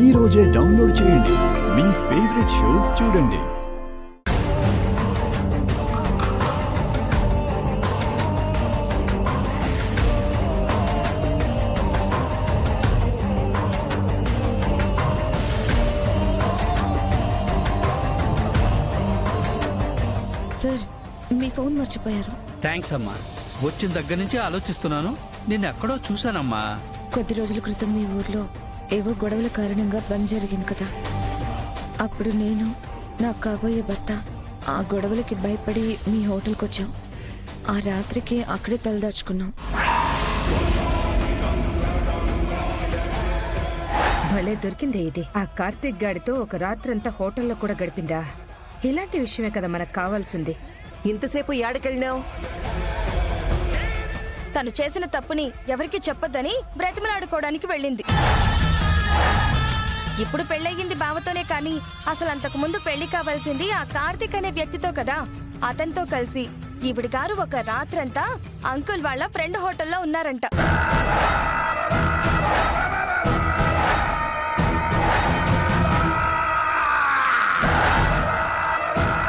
ఈ రోజే డౌన్లోడ్ చేయండి. మీ ఫేవరెట్ షోస్ చూడండి. సార్, మీ ఫోన్ మర్చిపోయారు. థ్యాంక్స్ అమ్మా. వచ్చిన దగ్గర నుంచి ఆలోచిస్తున్నాను, నిన్ను ఎక్కడో చూశానమ్మా. కొద్ది రోజుల క్రితం మీ ఊర్లో ఏవో గొడవల కారణంగా బంద్ జరిగింది కదా. అప్పుడు నేను, నా కాబోయే భర్త ఆ గొడవలకి భయపడి మీ హోటల్కి వచ్చాం. ఆ రాత్రికి అక్కడే తలదాచుకున్నాం. భలే దొరికిందే ఇది. ఆ కార్తీక్ గాడితో ఒక రాత్రంతా హోటల్లో కూడా గడిపిందా? ఇలాంటి విషయమే కదా మనకు కావాల్సింది. ఇంతసేపు ఏడకెళ్ళినావు? తను చేసిన తప్పుని ఎవరికి చెప్పొద్దని బ్రతిమలాడుకోవడానికి వెళ్ళింది. ఇప్పుడు పెళ్ళయింది బావతోనే, కానీ అసలు అంతకు ముందు పెళ్లి కావాల్సింది ఆ కార్తీక్ అనే వ్యక్తితో కదా. అతనితో కలిసి ఈవిడి గారు ఒక రాత్రంతా అంకుల్ వాళ్ళ ఫ్రెండ్ హోటల్లో ఉన్నారంట.